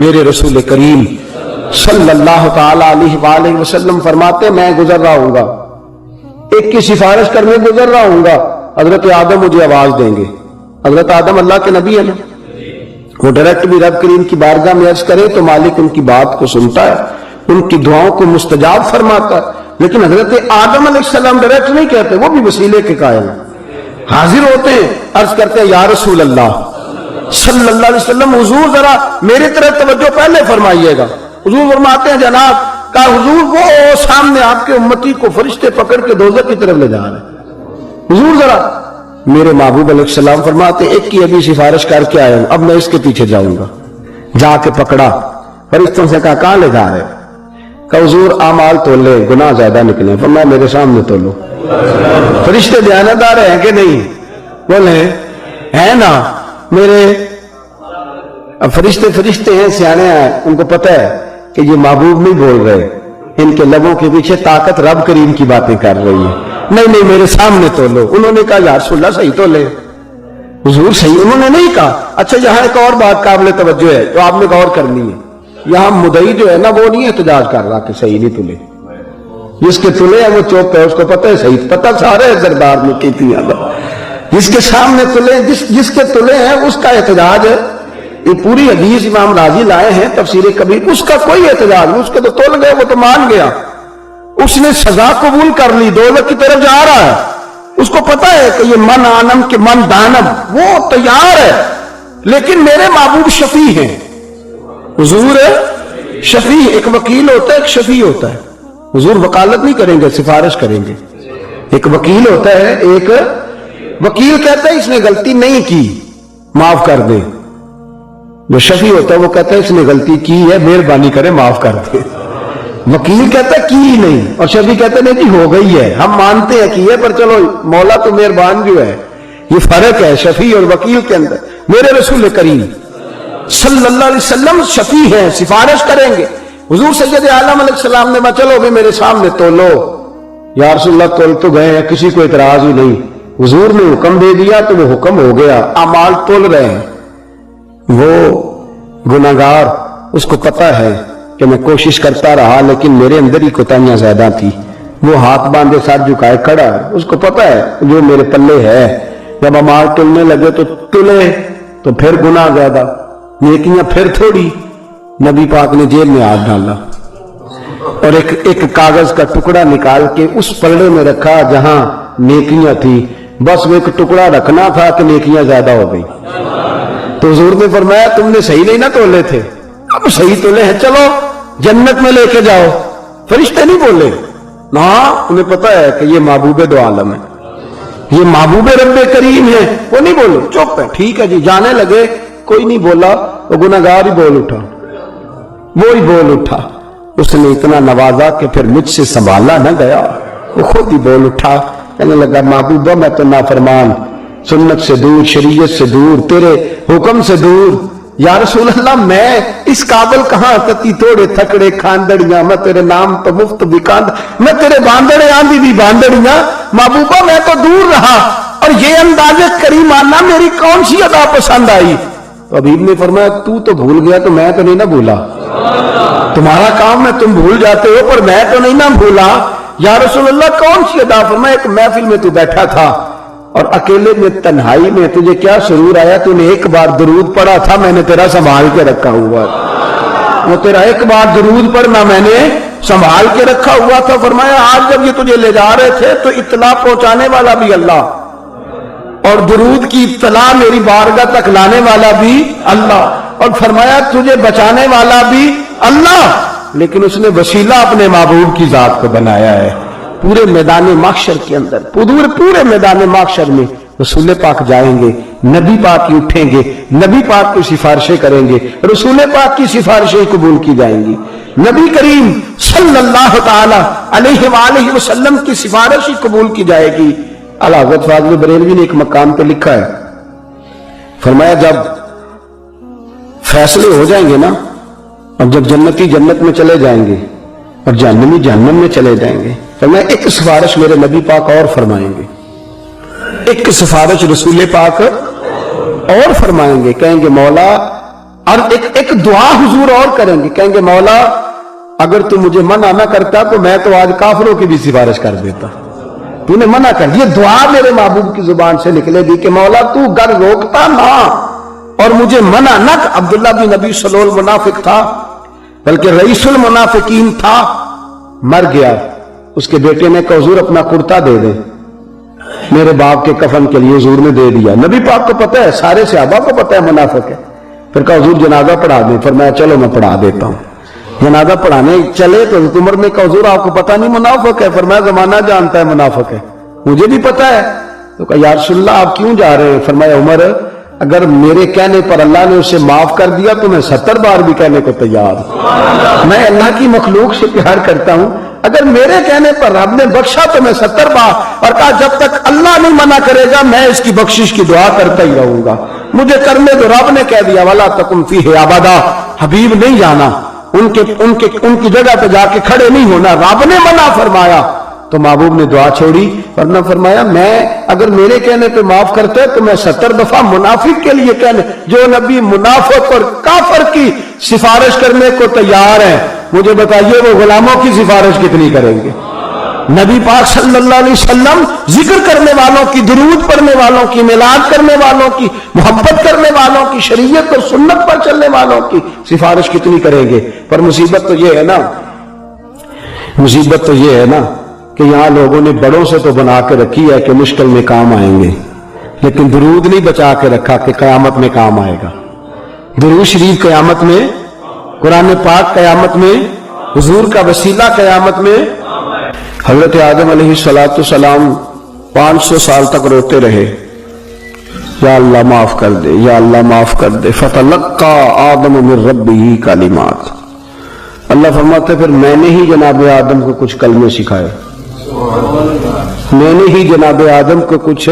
میرے رسول کریم صلی اللہ تعالی علیہ وآلہ وسلم فرماتے میں گزر رہا ہوں گا، ایک کی سفارش کرنے گزر رہا ہوں گا، حضرت آدم مجھے آواز دیں گے۔ حضرت آدم اللہ کے نبی ہے نا، وہ ڈائریکٹ بھی رب کریم کی بارگاہ میں عرض کرے تو مالک ان کی بات کو سنتا ہے، ان کی دعاؤں کو مستجاب فرماتا ہے۔ لیکن حضرت آدم علیہ السلام ڈائریکٹ نہیں کہتے، وہ بھی وسیلے کے قائل ہیں، حاضر ہوتے ہیں، عرض کرتے ہیں یا رسول اللہ صلی اللہ علیہ وسلم حضور ذرا میری طرف توجہ پہلے فرمائیے گا۔ حضور فرماتے ہیں جناب کا حضور وہ سامنے آپ کے امتی کو فرشتے پکڑ کے دوزخ کی طرف لے جا رہے ہیں۔ حضور ذرا میرے محبوب علیہ السلام فرماتے ہیں ایک کی ابھی سفارش کر کے آیا ہوں، اب میں اس کے پیچھے جاؤں گا۔ جا کے پکڑا، فرشتوں سے کہا کہاں لے جا رہے؟ کہا حضور اعمال تول لے، گناہ زیادہ نکلے۔ فرمایا میرے سامنے تولو۔ فرشتے دیانتدار ہیں کہ نہیں؟ بولے ہیں نا میرے فرشتے ہیں، سیانے ہیں، ان کو پتہ ہے کہ یہ محبوب نہیں بول رہے، ان کے لبوں کے پیچھے طاقت رب کریم کی باتیں کر رہی ہے۔ نہیں میرے سامنے تولو۔ انہوں نے کہا یا رسول اللہ صحیح تولے۔ حضور صحیح انہوں نے نہیں کہا۔ اچھا یہاں ایک اور بات قابل توجہ ہے جو آپ نے غور کرنی ہے، یہاں مدعی جو ہے نا وہ نہیں احتجاج کر رہا کہ صحیح نہیں تلے، جس کے تلے ہیں وہ چوپ ہے، اس کو پتہ ہے صحیح، پتہ سارے دربار میں کیتی ہے، جس کے سامنے تلے جس کے تلے ہیں اس کا احتجاج ہے۔ یہ پوری حدیث امام راضی لائے ہیں تفسیر کبیر، اس کا کوئی احتجاج نہیں، اس کے تو تول گئے، وہ تو مان گیا، اس نے سزا قبول کر لی، دولت کی طرف جا رہا ہے، اس کو پتہ ہے کہ یہ من آنم کے من دانم، وہ تیار ہے۔ لیکن میرے محبوب شفیع ہیں، حضور شفیع، ایک وکیل ہوتا ہے ایک شفیع ہوتا ہے۔ حضور وکالت نہیں کریں گے، سفارش کریں گے۔ ایک وکیل ہوتا ہے، ایک وکیل کہتا ہے اس نے غلطی نہیں کی معاف کر دے، جو شفیع ہوتا ہے وہ کہتا ہے اس نے غلطی کی ہے مہربانی کرے معاف کر دے۔ وکیل کہتا ہے کی ہی نہیں، اور شفیع کہتا ہے نہیں جی ہو گئی ہے، ہم مانتے ہیں کی ہے پر چلو مولا تو مہربان جو ہے۔ یہ فرق ہے شفیع اور وکیل کے اندر۔ میرے رسول کریم صلی اللہ علیہ وسلم شفیع ہیں، سفارش کریں گے۔ حضور سید عالم علیہ السلام نے کہا چلو بھی میرے سامنے تولو۔ یا رسول اللہ تول تو گئے ہیں، کسی کو اعتراض ہی نہیں، حضور نے حکم دے دیا تو وہ حکم ہو گیا، اعمال تول رہے ہیں۔ وہ گناہگار اس کو پتہ ہے کہ میں کوشش کرتا رہا لیکن میرے اندر ہی کوتاہیاں زیادہ تھی، وہ ہاتھ باندھے ساتھ جھکائے کھڑا ہے، اس کو پتہ ہے جو میرے پلے ہے، جب اعمال تلنے لگے تو تلے تو پھر گناہ زیادہ، نیکیاں پھر تھوڑی۔ نبی پاک نے جیب میں ہاتھ ڈالا اور ایک کاغذ کا ٹکڑا نکال کے اس پلڑے میں رکھا جہاں نیکیاں تھی، بس وہ ایک ٹکڑا رکھنا تھا کہ نیکیاں زیادہ ہو گئی۔ تو حضور نے فرمایا تم نے صحیح نہیں نہ تولے تھے، اب صحیح تولے ہیں، چلو جنت میں لے کے جاؤ۔ فرشتے نہیں بولے، نہ انہیں پتہ ہے کہ یہ محبوب دو عالم ہے، یہ محبوب رب کریم ہے، وہ نہیں بولے، چپ ہے، ٹھیک ہے جی، جانے لگے، کوئی نہیں بولا، وہ گناہگار ہی بول اٹھا، وہی بول اٹھا۔ اس نے اتنا نوازا کہ پھر مجھ سے سنبھالا نہ گیا، وہ خود ہی بول اٹھا، کہنے لگا محبوبہ میں تو نافرمان، سنت سے دور، شریعت سے دور، تیرے حکم سے دور۔ یا رسول اللہ میں اس قابل کہاں تتی توڑے تھکڑے کھاندڑیاں، میں تیرے نام تو مفت بھی کاند، میں تیرے باندڑے آندھی بھی باندڑیاں، محبوبہ میں تو دور رہا، اور یہ انداز کریمانہ میری کون سی ادا پسند آئی؟ تو حبیب نے فرمایا تو بھول گیا تو میں تو نہیں نہ بھولا، تمہارا کام ہے تم بھول جاتے ہو پر میں تو نہیں نہ بھولا۔ یا رسول اللہ کون سی ادا؟ فرمایا ایک محفل میں تو بیٹھا تھا اور اکیلے میں تنہائی میں تجھے کیا سرور آیا، تو نے ایک بار درود پڑھا تھا، میں نے تیرا سنبھال کے رکھا ہوا تھا، وہ تیرا ایک بار درود پڑھنا میں نے سنبھال کے رکھا ہوا تھا۔ فرمایا آج جب یہ تجھے لے جا رہے تھے تو اطلاع پہنچانے والا بھی اللہ، اور درود کی اطلاع میری بارگاہ تک لانے والا بھی اللہ، اور فرمایا تجھے بچانے والا بھی اللہ، لیکن اس نے وسیلہ اپنے محبوب کی ذات کو بنایا ہے۔ پورے میدان محشر کے اندر، پورے میدان محشر میں رسول پاک جائیں گے، نبی پاک کی اٹھیں گے، نبی پاک کی سفارشیں کریں گے، رسول پاک کی سفارشیں قبول کی جائیں گی، نبی کریم صلی اللہ تعالی علیہ وآلہ وسلم کی سفارش ہی قبول کی جائے گی۔ اعلیٰ حضرت فاضل بریلوی نے ایک مقام پہ لکھا ہے، فرمایا جب فیصلے ہو جائیں گے نا، اور جب جنتی جنت میں چلے جائیں گے اور جہنمی جہنم میں چلے جائیں گے، فرمایا ایک سفارش میرے نبی پاک اور فرمائیں گے، ایک سفارش رسول پاک اور فرمائیں گے، کہیں گے مولا اور ایک دعا حضور اور کریں گے, کہیں گے مولا اگر تو مجھے منع نہ کرتا تو میں تو آج کافروں کی بھی سفارش کر دیتا, تو نے منع کر. یہ دعا میرے محبوب کی زبان سے نکلے گی کہ مولا تو گر روکتا نہ اور مجھے منع نہ. عبداللہ بن ابی سلول منافق تھا, بلکہ رئیس المنافقین تھا, مر گیا. اس کے بیٹے نے کہا حضور اپنا کرتا دے دیں, میرے باپ کے کفن کے لیے حضور نے دے دیا. نبی پاک کو پتہ ہے, سارے صحابہ کو پتہ ہے منافق ہے. پھر کہا حضور جنازہ پڑھا دیں. فرمایا چلو میں پڑھا دیتا ہوں. جنازہ پڑھانے چلے تو حضرت عمر نے کہا حضور آپ کو پتہ نہیں منافق ہے؟ فرمایا زمانہ جانتا ہے منافق ہے, مجھے بھی پتہ ہے. تو کہا یا رسول اللہ آپ کیوں جا رہے ہیں؟ فرمایا عمر اگر میرے کہنے پر اللہ نے اسے معاف کر دیا تو میں 70 بار بھی کہنے کو تیار ہوں. میں اللہ کی مخلوق سے پیار کرتا ہوں, اگر میرے کہنے پر رب نے بخشا تو میں 70 بار. اور کہا جب تک اللہ نہیں منع کرے گا میں اس کی بخشش کی دعا کرتا ہی رہوں گا. مجھے کرنے تو رب نے کہہ دیا وَلَا تَكُمْ فِيهِ أَبَدًا, حبیب نہیں جانا, ان کی جگہ پہ جا کے کھڑے نہیں ہونا. رب نے منع فرمایا تو محبوب نے دعا چھوڑی, ورنہ فرمایا میں اگر میرے کہنے پہ معاف کرتے تو میں 70 دفعہ منافق کے لیے کہنے. جو نبی منافق اور کافر کی سفارش کرنے کو تیار ہے, مجھے بتائیے وہ غلاموں کی سفارش کتنی کریں گے؟ نبی پاک صلی اللہ علیہ وسلم ذکر کرنے والوں کی, درود پڑھنے والوں کی, میلاد کرنے والوں کی, محبت کرنے والوں کی, شریعت اور سنت پر چلنے والوں کی سفارش کتنی کریں گے؟ پر مصیبت تو یہ ہے نا, مصیبت تو یہ ہے نا کہ یہاں لوگوں نے بڑوں سے تو بنا کے رکھی ہے کہ مشکل میں کام آئیں گے, لیکن درود نہیں بچا کے رکھا کہ قیامت میں کام آئے گا. درود شریف قیامت میں, قرآن پاک قیامت میں, حضور کا وسیلہ قیامت میں. حضرت آدم علیہ السلام 500 سال تک روتے رہے, یا اللہ معاف کر دے, یا اللہ معاف کر دے. فتلقى آدم من ربہ کلمات. اللہ فرماتے پھر میں نے ہی جناب آدم کو کچھ کلمے سکھائے, میں نے ہی جناب آدم کو کچھ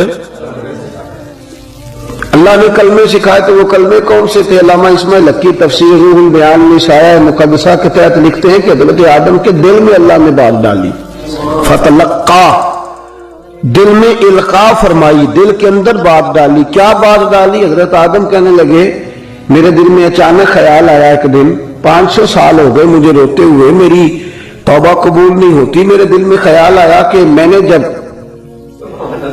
اللہ نے کلمے سکھائے. تو وہ کلمے کون سے تھے؟ علامہ اسماعیل حقی تفسیر روح البیان میں سایہ مقدسہ کے تحت لکھتے ہیں کہ حضرت آدم کے دل میں اللہ نے بات ڈالی. فتلقا, دل میں القاء فرمائی, دل کے اندر بات ڈالی. کیا بات ڈالی؟ حضرت آدم کہنے لگے میرے دل میں اچانک خیال آیا ایک دن, 500 سال ہو گئے مجھے روتے ہوئے, میری توبہ قبول نہیں ہوتی. میرے دل میں خیال آیا کہ میں نے جب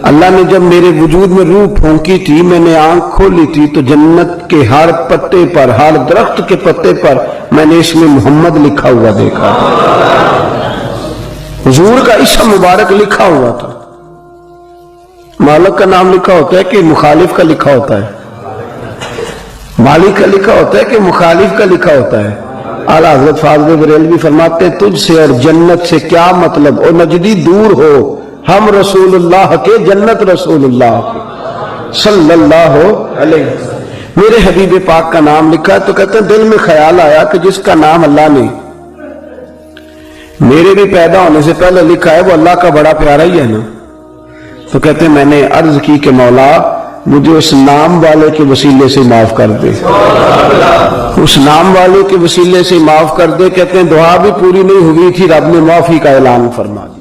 اللہ نے جب میرے وجود میں روح پھونکی تھی, میں نے آنکھ کھولی تھی تو جنت کے ہر پتے پر, ہر درخت کے پتے پر میں نے اس میں محمد لکھا ہوا دیکھا, حضور کا اسم مبارک لکھا ہوا تھا. مالک کا نام لکھا ہوتا ہے کہ مخالف کا لکھا ہوتا ہے؟ مالک کا لکھا ہوتا ہے کہ مخالف کا لکھا ہوتا ہے؟ اعلیٰ حضرت فاضل بریلوی فرماتے ہیں تجھ سے اور جنت سے کیا مطلب, اور نجدی دور ہو, ہم رسول اللہ کے, جنت رسول اللہ کے صلی اللہ علیہ وسلم. میرے حبیب پاک کا نام لکھا ہے. تو کہتے ہیں دل میں خیال آیا کہ جس کا نام اللہ نے میرے بھی پیدا ہونے سے پہلے لکھا ہے وہ اللہ کا بڑا پیارا ہی ہے نا. تو کہتے ہیں میں نے عرض کی کہ مولا مجھے اس نام والے کے وسیلے سے معاف کر دے, اس نام والے کے وسیلے سے معاف کر دے. کہتے ہیں دعا بھی پوری نہیں ہوئی تھی, رب نے معافی کا اعلان فرما دیا.